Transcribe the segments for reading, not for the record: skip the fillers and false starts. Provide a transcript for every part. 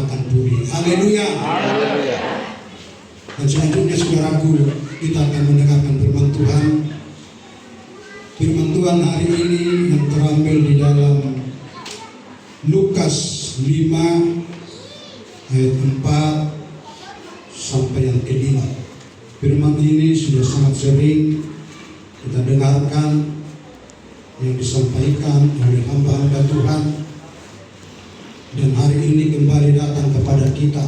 akan pulih. Haleluya. Dan selanjutnya saudaraku, kita akan mendengarkan firman Tuhan. Firman Tuhan hari ini yang terambil di dalam Lukas 5 ayat 4 sampai yang ke-5. Firman ini sudah sangat sering kita dengarkan yang disampaikan oleh hamba-hamba Tuhan, dan hari ini kembali datang kepada kita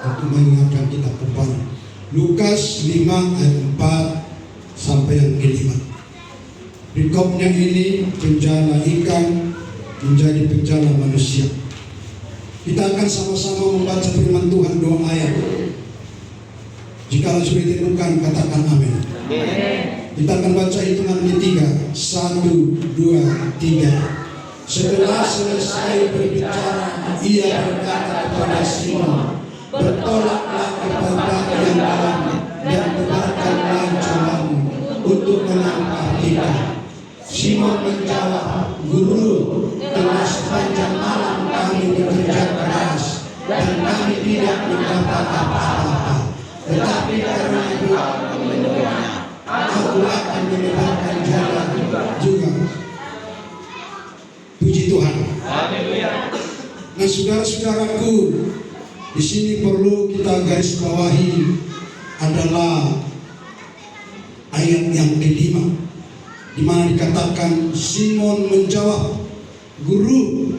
untuk mengingatkan kita kembali. Lukas 5 ayat 4 sampai yang ke-5. Perikopnya ini penjala ikan menjadi penjala manusia. Kita akan sama-sama membaca firman Tuhan 2 ayat. Jika sudah ditemukan, katakan amin. Kita akan baca hitungan ketiga. 1, 2, 3. Setelah selesai berbicara, ia berkata kepada Simon, bertolaklah ke tempat yang dalam dan tebarkanlah jalamu untuk menangkap ikan. Simon menjawab, Guru, telah sepanjang malam kami bekerja keras dan kami tidak mendapat apa-apa. Tetapi karena itu aku akan menyebarkan jala juga. Puji Tuhan. Nah, saudara-saudaraku, di sini perlu kita garis bawahi adalah ayat yang ke-5, di mana dikatakan Simon menjawab, Guru,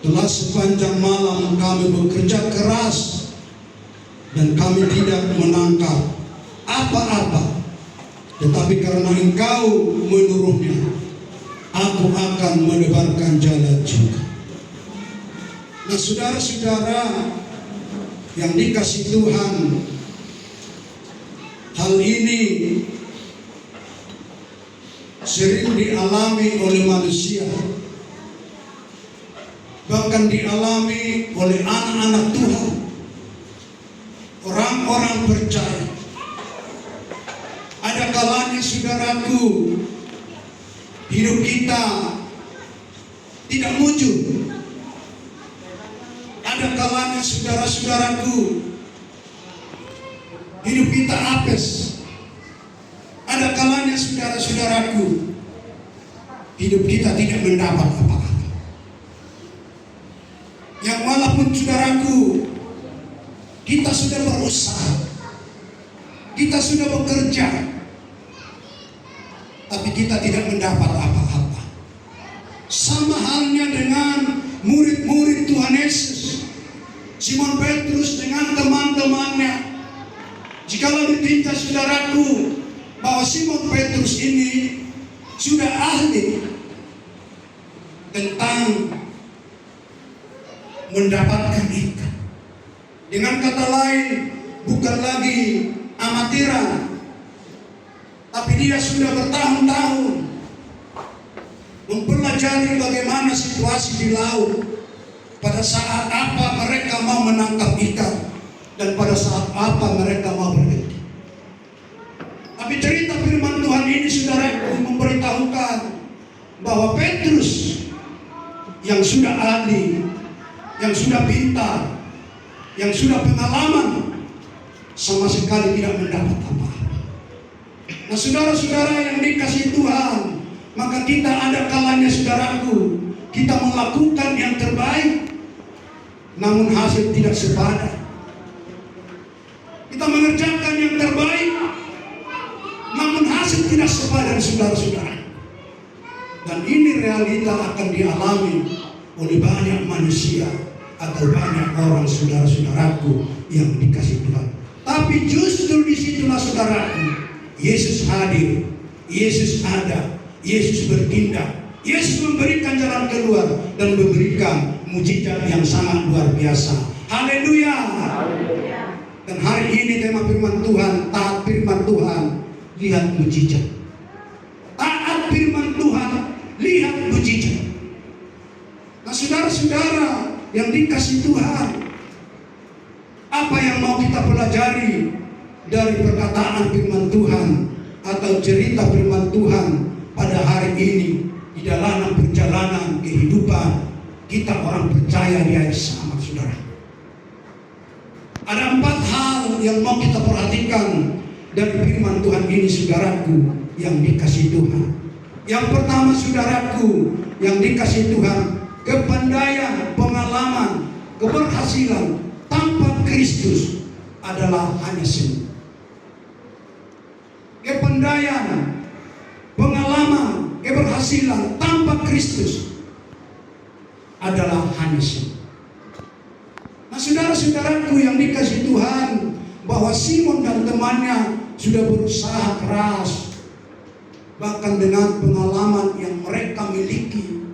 telah sepanjang malam kami bekerja keras dan kami tidak menangkap apa-apa. Tetapi karena Engkau menyuruhnya, aku akan menebarkan jala juga. Nah, saudara-saudara yang dikasih Tuhan, hal ini sering dialami oleh manusia, bahkan dialami oleh anak-anak Tuhan, orang-orang percaya. Ada kalanya saudaraku, hidup kita tidak mujur. Ada kalanya saudara-saudaraku, hidup kita apes. Ada kalanya saudara-saudaraku, hidup kita tidak mendapat apa-apa. Yang walaupun saudaraku, kita sudah berusaha, kita sudah bekerja, tapi kita tidak mendapat apa-apa. Sama halnya dengan murid-murid Tuhan Yesus, Simon Petrus dengan teman-temannya. Jikalau ditinjau saudaraku, bahwa Simon Petrus ini sudah ahli tentang mendapatkan ikan. Dengan kata lain, bukan lagi amatiran, tapi dia sudah bertahun-tahun mempelajari bagaimana situasi di laut, pada saat apa mereka mau menangkap ikan, dan pada saat apa mereka mau berhenti. Tapi cerita firman Tuhan ini saudara memberitahukan bahwa Petrus yang sudah ahli, yang sudah pintar, yang sudah pengalaman, sama sekali tidak mendapat apa-apa. Nah, saudara-saudara yang dikasih Tuhan, maka kita ada kalanya saudaraku, kita melakukan yang terbaik, namun hasil tidak sepadan. Kita mengerjakan yang terbaik, namun hasil tidak sepadan, saudara-saudara. Dan ini realita akan dialami oleh banyak manusia atau banyak orang, saudara-saudaraku yang dikasih Tuhan. Tapi justru disitulah saudaraku, Yesus hadir, Yesus ada, Yesus bertindak, Yesus memberikan jalan keluar dan memberikan mujizat yang sangat luar biasa. Haleluya. Dan hari ini tema firman Tuhan, taat firman Tuhan, lihat mujizat. Taat firman Tuhan, lihat mujizat. Nah, saudara-saudara yang dikasih Tuhan, apa yang mau kita pelajari dari perkataan firman Tuhan atau cerita firman Tuhan pada hari ini di dalam perjalanan kehidupan kita orang percaya di air sama, saudara? yang mau kita perhatikan dari firman Tuhan ini, saudaraku yang dikasihi Tuhan. Yang pertama, saudaraku yang dikasihi Tuhan, kepandaian, pengalaman, keberhasilan tanpa Kristus adalah hanya semu. Kepandaian, pengalaman, keberhasilan tanpa Kristus adalah hanya semu. Nah, saudara-saudaraku yang dikasihi Tuhan, bahwa Simon dan temannya sudah berusaha keras, bahkan dengan pengalaman yang mereka miliki,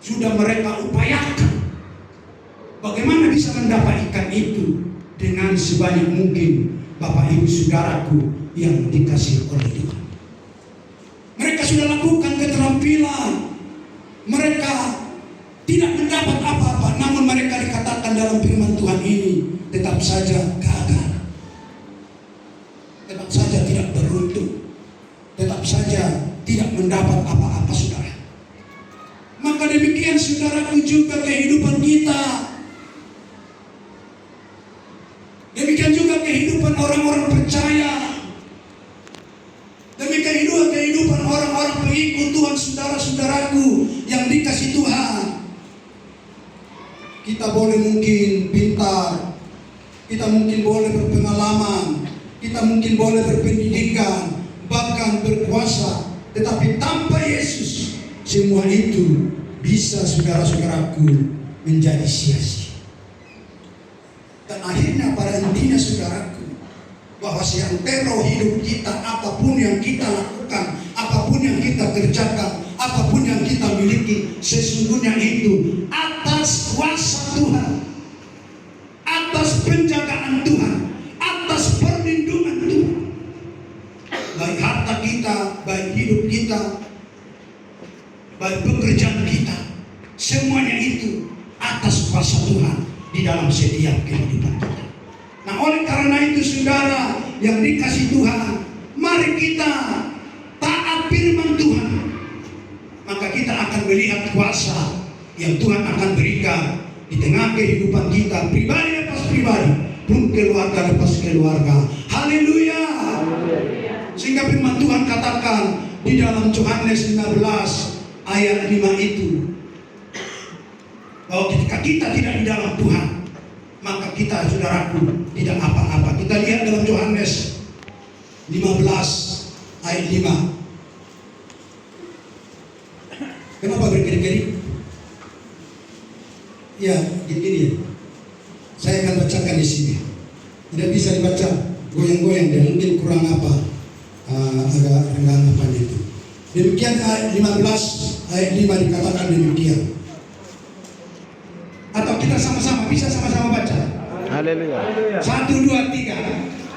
sudah mereka upayakan bagaimana bisa mendapat ikan itu dengan sebanyak mungkin. Bapak Ibu Saudaraku yang dikasihi oleh Tuhan, mereka sudah lakukan keterampilan, mereka tidak mendapat apa-apa, namun mereka dikatakan dalam firman Tuhan ini tetap saja gagal, tetap saja tidak beruntung, tetap saja tidak mendapat apa-apa, saudara. Maka demikian, saudaraku, juga kehidupan kita. Demikian juga kehidupan orang-orang percaya. Demikian juga kehidupan orang-orang pengikut Tuhan, saudara-saudaraku yang dikasihi Tuhan. Kita boleh mungkin pintar, kita mungkin boleh berpengalaman, kita mungkin boleh berpendidikan, bahkan berkuasa, tetapi tanpa Yesus semua itu bisa, saudara-saudaraku, menjadi sia-sia. Dan akhirnya pada intinya, saudaraku, bahwa seantero hidup kita, apapun yang kita lakukan, apapun yang kita kerjakan, apapun yang kita miliki, sesungguhnya itu atas kuasa Tuhan, atas penjagaan Tuhan, atas perlindungan Tuhan. Baik harta kita, baik hidup kita, baik pekerjaan kita, semuanya itu atas kuasa Tuhan di dalam setiap kehidupan kita. Nah, oleh karena itu, saudara yang dikasihi Tuhan, mari kita taat firman Tuhan, maka kita akan melihat kuasa yang Tuhan akan berikan di tengah kehidupan kita, pribadi lepas pribadi, pun keluarga lepas keluarga. Haleluya. Sehingga firman Tuhan katakan di dalam Yohanes 15 ayat 5 itu, bahwa ketika kita tidak di dalam Tuhan, maka kita, saudaraku, tidak apa-apa. Kita lihat dalam Yohanes 15 ayat 5. Kenapa berkeri-keri? Ya, gini ya. Saya akan bacakan di sini. Tidak bisa dibaca goyang-goyang, dan mungkin kurang apa, agak renggang apa itu. Demikian ayat 15 ayat 5 dikatakan demikian. Atau kita sama-sama bisa sama-sama baca. Haleluya. 1, 2, 3.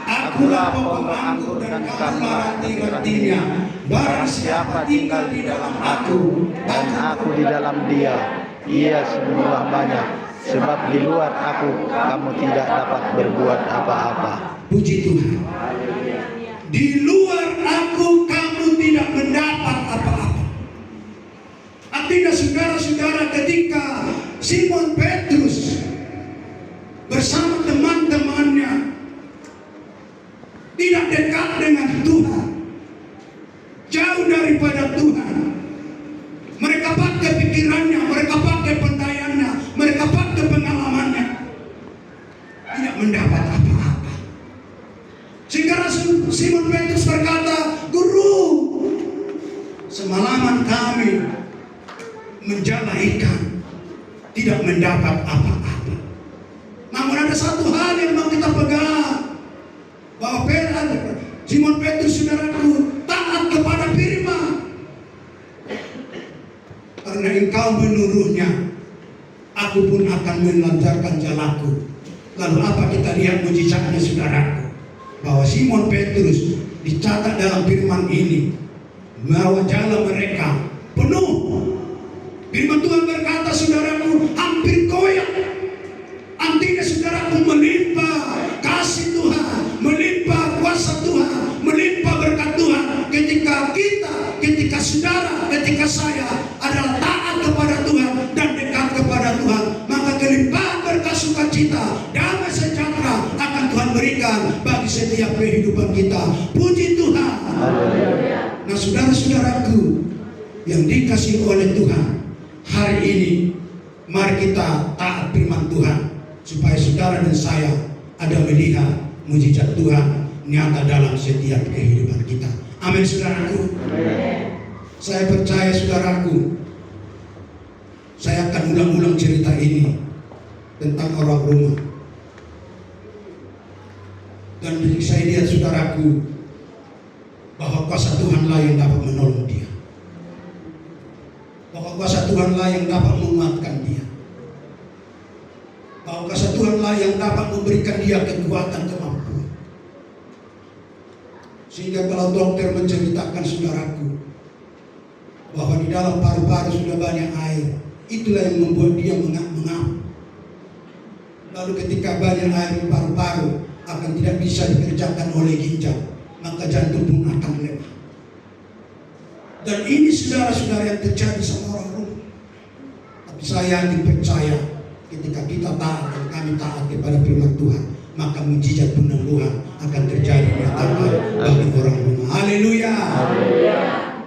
Akulah pokok anggur dan kamulah ranting-rantingnya. Barang siapa tinggal di dalam aku Dan aku di dalam dia, ia sungguhlah banyak. Sebab di luar aku kamu tidak dapat berbuat apa-apa. Puji Tuhan. Di luar aku kamu tidak mendapat apa-apa. Artinya, saudara-saudara, ketika Simon Petrus bersama teman-temannya tidak dekat dengan Tuhan, jauh daripada Tuhan, mereka pakai pikirannya, mereka pakai pendayanya, mereka pakai pengalamannya, tidak mendapat apa-apa. Sehingga Simon Petrus berkata, "Guru, semalaman kami menjala ikan, tidak mendapat apa-apa. Namun ada satu hal yang mau kita pegang, bahwa Simon Petrus, saudaraku, taat kepada firman. Karena engkau menuruhnya, aku pun akan melancarkan jalaku." Lalu apa kita lihat mujizatnya, saudaraku? Bahwa Simon Petrus dicatat dalam firman ini, bahwa jala mereka penuh. Firman Tuhan berkata, saudaraku, hampir koyak. Artinya, saudaraku, melimpah kasih Tuhan, melimpah kuasa Tuhan, melimpah berkat Tuhan. Ketika saudara, ketika saya adalah taat kepada Tuhan dan dekat kepada Tuhan, maka kelimpahan berkat sukacita, damai sejahtera akan Tuhan berikan setiap kehidupan kita. Puji Tuhan. Nah, saudara-saudaraku yang dikasihi oleh Tuhan, hari ini mari kita taat firman Tuhan supaya saudara dan saya ada melihat mujizat Tuhan nyata dalam setiap kehidupan kita. Amin, saudaraku. Saya percaya, saudaraku, saya akan ulang-ulang cerita ini tentang orang rumah. Dan saya lihat, saudaraku, bahwa kuasa Tuhanlah yang dapat menolong dia. Bahwa kuasa Tuhanlah yang dapat menguatkan dia. Bahwa kuasa Tuhanlah yang dapat memberikan dia kekuatan, kemampuan. Sehingga kalau dokter menceritakan, saudaraku, bahwa di dalam paru-paru sudah banyak air, itulah yang membuat dia mengap. Lalu ketika banyak air di paru-paru akan tidak bisa dikerjakan oleh ginjal, maka jantung pun akan lemah. Dan ini saudara-saudara yang terjadi sama orang rumah. Tapi saya percaya ketika kita taat dan kami taat kepada firman Tuhan, maka mujizat penyembuhan akan terjadi di antara bagi orang rumah. Haleluya.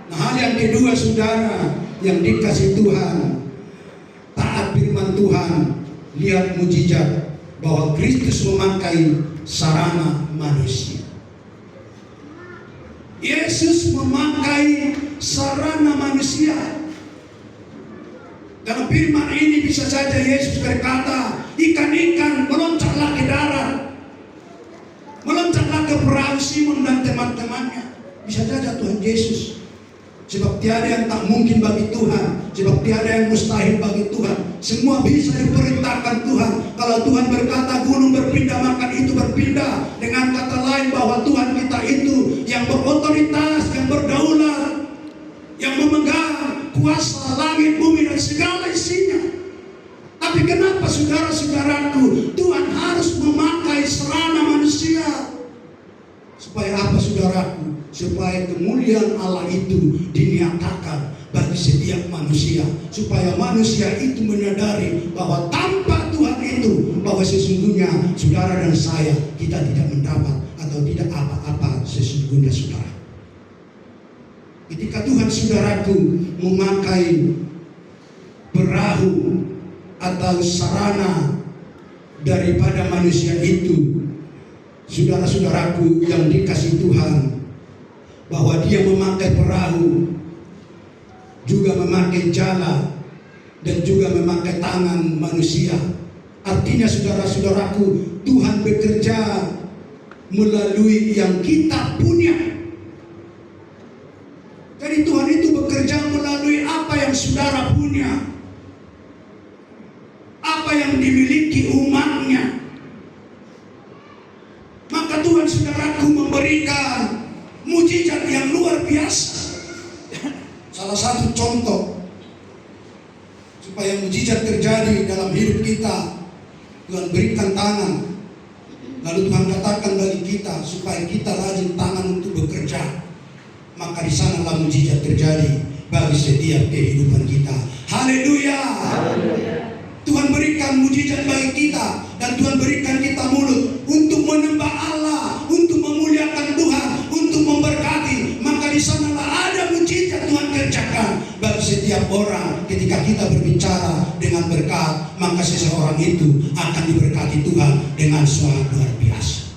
Nah, hal yang kedua, saudara yang dikasih Tuhan, taat firman Tuhan, lihat mujizat bahwa Kristus memakai sarana manusia. Yesus memakai sarana manusia. Dalam firman ini bisa saja Yesus berkata, ikan-ikan meloncatlah ke darat, meloncatlah ke perahu Simon dan teman-temannya. Bisa saja Tuhan Yesus. Sebab tiada yang tak mungkin bagi Tuhan, sebab tiada yang mustahil bagi Tuhan. Semua bisa diperintahkan Tuhan. Kalau Tuhan berkata gunung berpindah, maka itu berpindah. Dengan kata lain bahwa Tuhan kita itu yang berotoritas, yang berdaulat, yang memegang kuasa langit, bumi dan segala isinya. Tapi kenapa saudara-saudaraku Tuhan harus memakai sarana manusia? Supaya apa, saudaraku? Supaya kemuliaan Allah itu dinyatakan bagi setiap manusia. Supaya manusia itu menyadari bahwa tanpa Tuhan itu, bahwa sesungguhnya saudara dan saya, kita tidak mendapat atau tidak apa-apa sesungguhnya, saudara. Ketika Tuhan, saudaraku, memakai perahu atau sarana daripada manusia itu, saudara-saudaraku yang dikasih Tuhan, bahwa dia memakai perahu, juga memakai jala, dan juga memakai tangan manusia. Artinya, saudara-saudaraku, Tuhan bekerja melalui yang kita punya. Jadi Tuhan itu bekerja melalui apa yang saudara punya, apa yang dimiliki umatnya. Maka Tuhan, saudaraku, memberikan mujizat yang luar biasa. Salah satu contoh supaya mujizat terjadi dalam hidup kita, Tuhan berikan tangan. Lalu Tuhan katakan bagi kita supaya kita rajin tangan untuk bekerja. Maka di sanalah mujizat terjadi bagi setiap kehidupan kita. Haleluya. Tuhan berikan mujizat bagi kita, dan Tuhan berikan kita mulut untuk menyembah Allah, untuk memuliakan Tuhan, untuk memberkati. Maka di sanalah ada mujizat Tuhan kerjakan bagi setiap orang. Ketika kita berbicara dengan berkat, maka seseorang itu akan diberkati Tuhan dengan suatu luar biasa.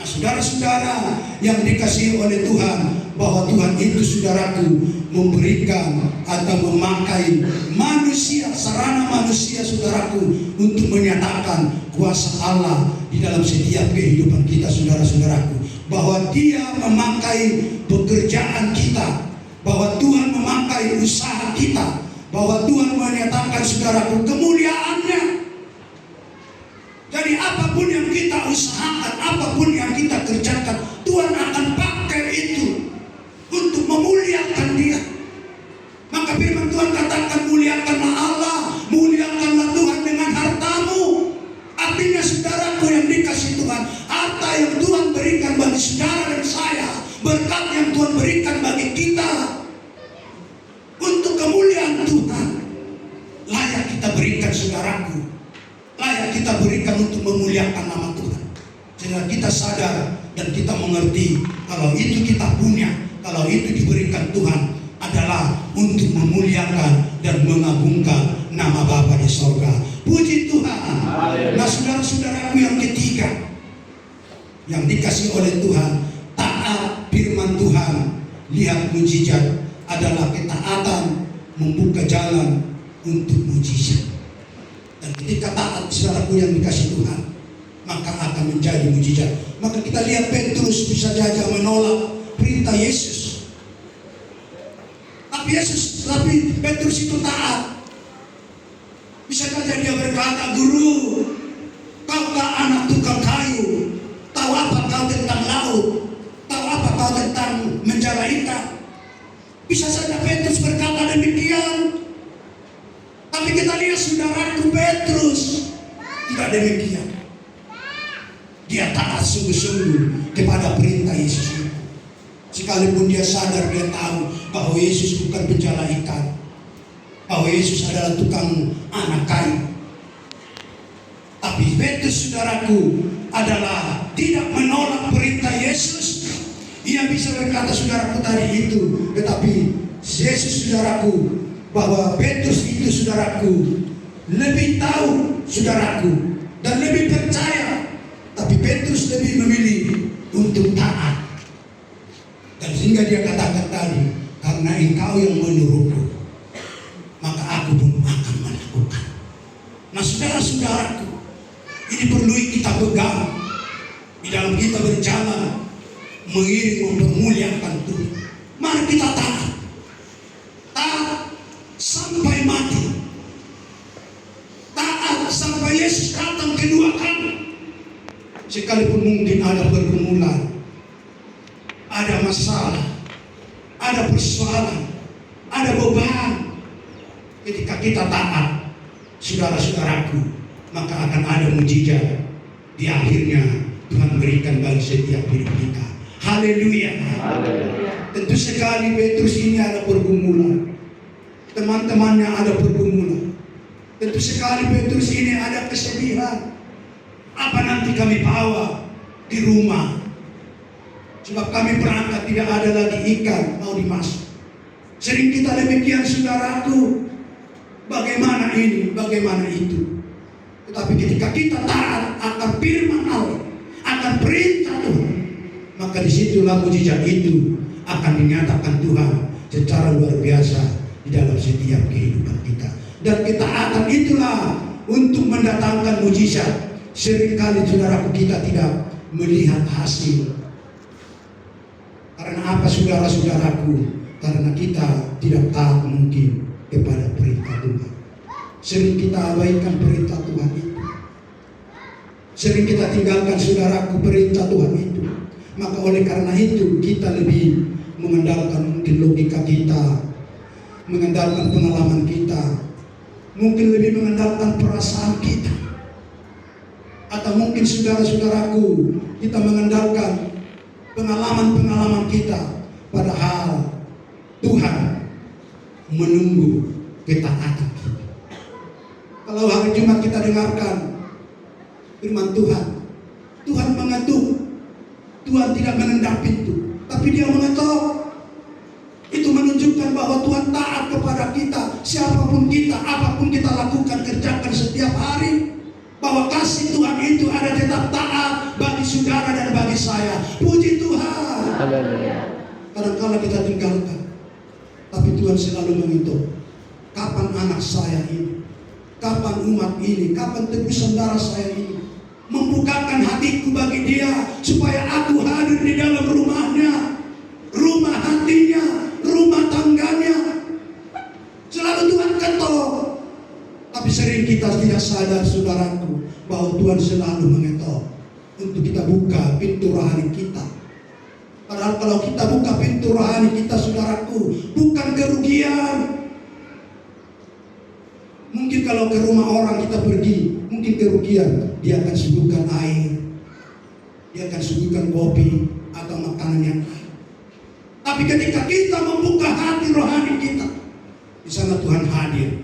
Nah, saudara-saudara yang dikasihi oleh Tuhan, bahwa Tuhan itu, saudaraku, memberikan atau memakai manusia, sarana manusia, saudaraku, untuk menyatakan kuasa Allah di dalam setiap kehidupan kita, saudara-saudaraku. Bahwa dia memakai pekerjaan kita, bahwa Tuhan memakai usaha kita, bahwa Tuhan menyatakan, saudaraku, kemuliaannya. Jadi apapun yang kita usahakan, apapun yang kita kerjakan, Tuhan akan pakai itu untuk memuliakan dia. Maka firman Tuhan katakan, muliakanlah Allah, muliakanlah Tuhan dengan hartamu. Artinya, saudaraku yang dikasih Tuhan, harta yang Tuhan berikan bagi saudara dan saya, berkat yang Tuhan berikan bagi kita untuk kemuliaan Tuhan, layak kita berikan, saudaraku. Layak kita berikan untuk memuliakan nama Tuhan. Sehingga kita sadar dan kita mengerti kalau itu kita punya, kalau itu diberikan Tuhan adalah untuk memuliakan dan mengagungkan nama Bapa di sorga. Puji Tuhan. Nah saudara-saudaraku yang ketiga, yang dikasih oleh Tuhan, taat firman Tuhan, lihat mujizat adalah ketaatan membuka jalan untuk mujizat. Dan ketika taat saudaraku yang dikasih Tuhan, maka akan menjadi mujizat. Maka kita lihat Petrus bisa saja menolak perintah Yesus. Tapi Petrus itu taat. Bisa saja dia berkata, "Guru, kau tak anak tukang kayu. Tahu apa kau tentang laut? Tahu apa kau tentang menjala ikan?" Bisa saja Petrus berkata demikian. Tapi kita lihat saudaraku, Petrus tidak demikian. Dia taat sungguh-sungguh kepada perintah Yesus itu. Sekalipun dia sadar, dia tahu bahwa Yesus bukan penjala ikan, bahwa Yesus adalah tukang anak kayu. Tapi Petrus saudaraku adalah tidak menolak perintah Yesus. Ia bisa berkata saudaraku tadi itu, tetapi Yesus saudaraku, bahwa Petrus itu saudaraku lebih tahu saudaraku dan lebih percaya. Tapi Petrus lebih memilih untuk taat. Dan sehingga dia katakan tadi, karena engkau yang menyuruhku, maka aku pun akan melakukan. Nah saudara-saudaraku, ini perlu kita pegang di dalam kita berjalan mengiring mempermuliakan Tuhan. Mari kita taat. Taat sampai mati. Taat sampai Yesus datang kedua kali. Sekalipun mungkin ada pergumulan, ada masalah, ada persoalan, ada beban, ketika kita taat, saudara-saudaraku, maka akan ada mujizat. Di akhirnya Tuhan berikan bagi setiap hidup kita. Haleluya. Tentu sekali Petrus ini ada pergumulan, teman-temannya ada pergumulan. Tentu sekali Petrus ini ada kesedihan. Apa nanti kami bawa di rumah? Sebab kami berangkat tidak ada lagi ikan mau dimasak. Sering kita demikian saudaraku. Bagaimana ini, bagaimana itu. Tetapi ketika kita taat akan firman Allah, akan perintah Tuhan, maka disitulah mujizat itu akan dinyatakan Tuhan secara luar biasa di dalam setiap kehidupan kita. Dan ketaatan itulah untuk mendatangkan mujizat. Seringkali saudaraku kita tidak melihat hasil. Karena apa saudara-saudaraku? Karena kita tidak taat mungkin kepada perintah Tuhan. Sering kita abaikan perintah Tuhan itu. Sering kita tinggalkan saudaraku perintah Tuhan itu. Maka oleh karena itu kita lebih mengandalkan mungkin logika kita, mengandalkan pengalaman kita, mungkin lebih mengandalkan perasaan kita. Atau mungkin saudara-saudaraku kita mengandalkan pengalaman-pengalaman kita. Padahal Tuhan menunggu ketaatan kita. Kalau hari Jumat kita dengarkan firman Tuhan, Tuhan mengetuk. Tuhan tidak menendang pintu, tapi dia mengetuk. Itu menunjukkan bahwa Tuhan taat kepada kita. Siapapun kita, apapun kita lakukan, kerjakan setiap hari, bahwa kasih Tuhan itu ada tetap taat bagi saudara dan bagi saya. Puji Tuhan. Kadang-kadang kita tinggalkan, tapi Tuhan selalu mengetuk. Kapan anak saya ini? Kapan umat ini? Kapan tebusan darah saya ini? Membukakan hatiku bagi dia, supaya aku hadir di dalam rumahnya, rumah hatinya, rumah tangganya. Selalu Tuhan ketuk. Tapi sering kita tidak sadar saudaraku, bahwa Tuhan selalu mengetuk untuk kita buka pintu rohani kita. Padahal kalau kita buka pintu rohani kita saudaraku, bukan kerugian. Mungkin kalau ke rumah orang kita pergi, mungkin kerugian. Dia akan suguhkan air, dia akan suguhkan kopi atau makanan yang lain. Tapi ketika kita membuka hati rohani kita, di sana Tuhan hadir.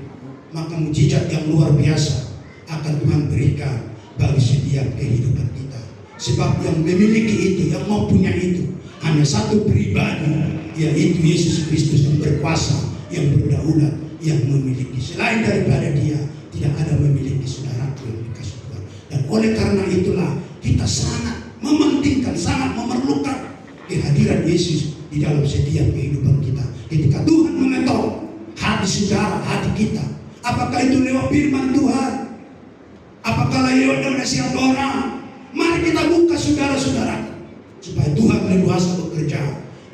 Maka mujizat yang luar biasa akan Tuhan berikan bagi setiap kehidupan kita. Sebab yang memiliki itu, yang mempunyai itu hanya satu pribadi, yaitu Yesus Kristus yang berkuasa, yang berdaulat, yang memiliki. Selain daripada Dia tidak ada memiliki, saudaraku yang dikasih Tuhan. Dan oleh karena itulah kita sangat mementingkan, sangat memerlukan kehadiran Yesus di dalam setiap kehidupan kita. Ketika Tuhan mengetok hati saudara, hati kita, apakah itu lewat firman Tuhan, apakah lewat nasihat orang, mari kita buka saudara-saudara, supaya Tuhan leluasa bekerja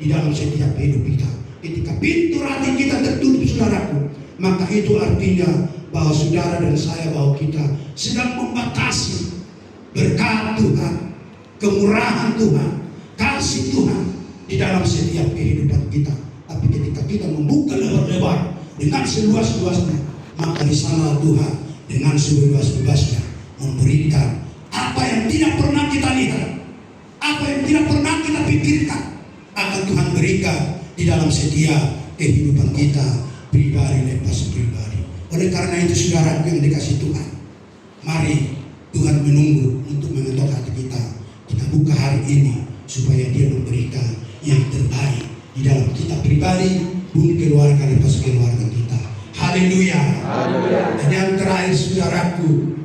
di dalam setiap hidup kita. Ketika pintu hati kita tertutup, saudaraku, maka itu artinya bahwa saudara dan saya, bahwa kita sedang membatasi berkat Tuhan, kemurahan Tuhan, kasih Tuhan di dalam setiap kehidupan kita. Tapi ketika kita membuka lebar-lebar dengan seluas-luasnya, maka di sana Tuhan dengan seluas-luasnya memberikan apa yang tidak pernah kita lihat, apa yang tidak pernah kita pikirkan, akan Tuhan berikan di dalam setiap kehidupan kita pribadi lepas pribadi. Oleh karena itu, saudara yang dikasih Tuhan, mari Tuhan menunggu untuk mengetok hati kita. Kita buka hari ini supaya Dia memberikan yang terbaik di dalam kita pribadi pun keluarga lepas keluarga kita. Haleluya. Dan yang terakhir, saudaraku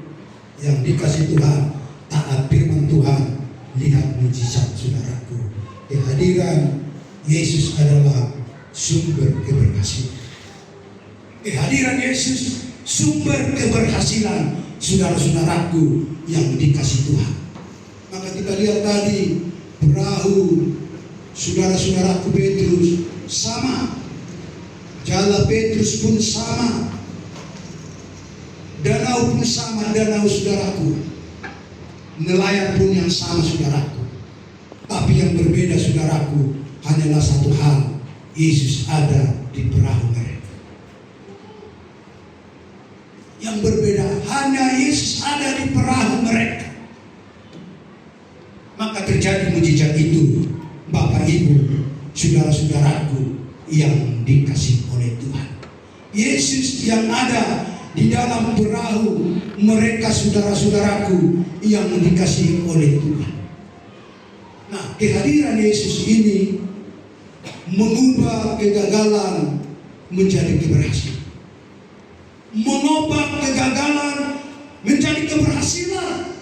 yang dikasih Tuhan, taat firman Tuhan, lihat mujizat, saudaraku. Kehadiran Yesus adalah sumber keberhasilan. Kehadiran Yesus sumber keberhasilan, saudara-saudaraku yang dikasih Tuhan. Maka kita lihat tadi perahu saudara-saudaraku Petrus sama, jala Petrus pun sama, danau pun sama, danau saudaraku, nelayan pun yang sama, saudaraku. Tapi yang berbeda, saudaraku, hanyalah satu hal, Yesus ada di perahu mereka. Yang berbeda hanya Yesus ada di perahu mereka. Maka terjadi mujizat itu, Bapak Ibu, saudara-saudaraku yang dikasih oleh Tuhan. Yesus yang ada di dalam perahu mereka, saudara-saudaraku yang dikasih oleh Tuhan. Nah, kehadiran Yesus ini mengubah kegagalan menjadi keberhasilan, mengubah kegagalan menjadi keberhasilan.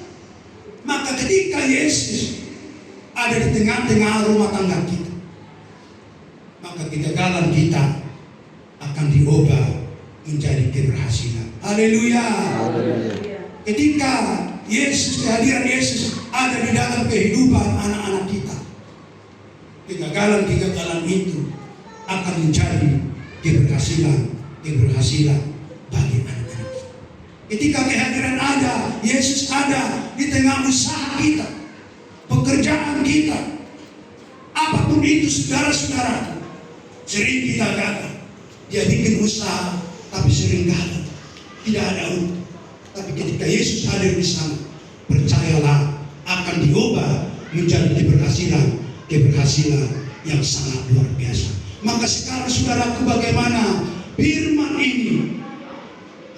Maka ketika Yesus ada di tengah-tengah rumah tangga kita, maka kegagalan kita akan diubah menjadi keberhasilan. Haleluya. Ketika Yesus, kehadiran Yesus ada di dalam kehidupan anak-anak kita, kegagalan-kegagalan itu akan menjadi keberhasilan bagi anak-anak kita. Ketika kehadiran ada, Yesus ada di tengah usaha kita, pekerjaan kita, apapun itu, saudara-saudara, sering kita gagal. Dia bikin usaha tapi sering gagal, tidak ada untung. Tapi ketika Yesus hadir di sana, percayalah akan diubah menjadi keberhasilan yang sangat luar biasa. Maka sekarang, saudaraku, bagaimana firman ini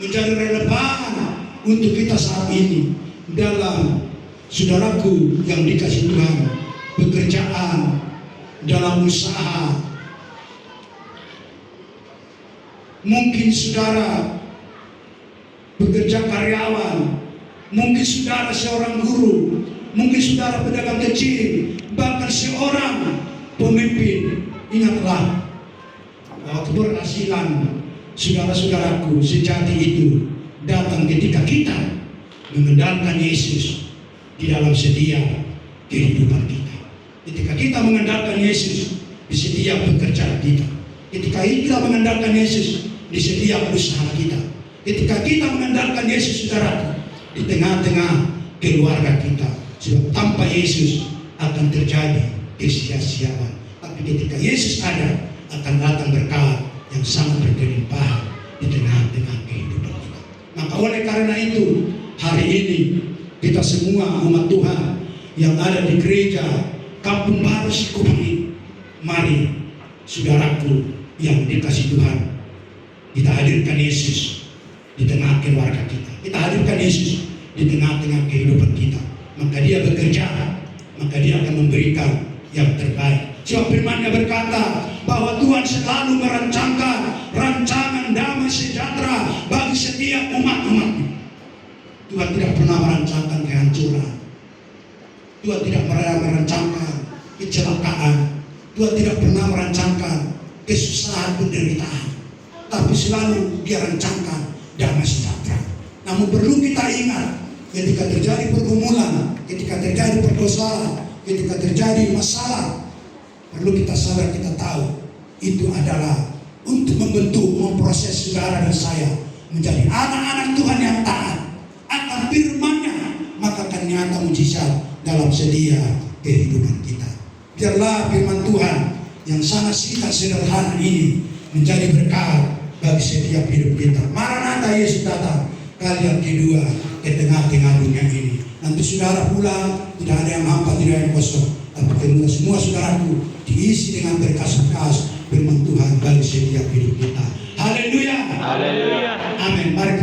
menjadi relevan untuk kita saat ini dalam, saudaraku yang dikasih Tuhan, pekerjaan, dalam usaha. Mungkin saudara bekerja karyawan, mungkin saudara seorang guru, mungkin saudara pedagang kecil, bahkan seorang pemimpin. Ingatlah bahwa keberhasilan, saudara-saudaraku, sejati itu datang ketika kita mengandalkan Yesus di dalam setiap kehidupan kita. Ketika kita mengandalkan Yesus di setiap pekerjaan kita, ketika kita mengandalkan Yesus di setiap usaha kita, ketika kita mengandalkan Yesus, saudaraku, di tengah-tengah keluarga kita. Sebab tanpa Yesus akan terjadi kesia-siaan. Tapi ketika Yesus ada, akan datang berkat yang sangat berlimpah di tengah-tengah kehidupan kita. Maka oleh karena itu, hari ini kita semua umat Tuhan yang ada di gereja Kampung Baru Sikupang, mari saudaraku yang dikasih Tuhan, kita hadirkan Yesus di tengah keluarga kita. Kita hadirkan Yesus di tengah-tengah kehidupan kita. maka dia bekerja, maka dia akan memberikan yang terbaik. Sebab firman-Nya berkata bahwa Tuhan selalu merancangkan rancangan damai sejahtera bagi setiap umat-umat-Nya. Tuhan tidak pernah merancangkan kehancuran. Tuhan tidak pernah merancangkan kecelakaan. Tuhan tidak pernah merancangkan kesusahan, penderitaan. Tapi selalu Dia rancangkan damai sejahtera. Namun perlu kita ingat, ketika terjadi pergumulan, ketika terjadi perkosaan, ketika terjadi masalah, perlu kita sadar, kita tahu itu adalah untuk membentuk, memproses saudara dan saya menjadi anak-anak Tuhan yang taat akan firman-Nya, maka akan nyata mujizat dalam setiap kehidupan kita. Biarlah firman Tuhan yang sangat singkat sederhana ini menjadi berkat bagi setiap hidup kita. Maranatha, Yesus datang kali yang kedua ke tengah-tengah dunia ini. Nanti saudara pulang, tidak ada yang hampa, tidak ada yang kosong, tapi semua saudaraku diisi dengan berkas-berkas firman Tuhan bagi setiap hidup kita. Haleluya. Haleluya. Amin. Mari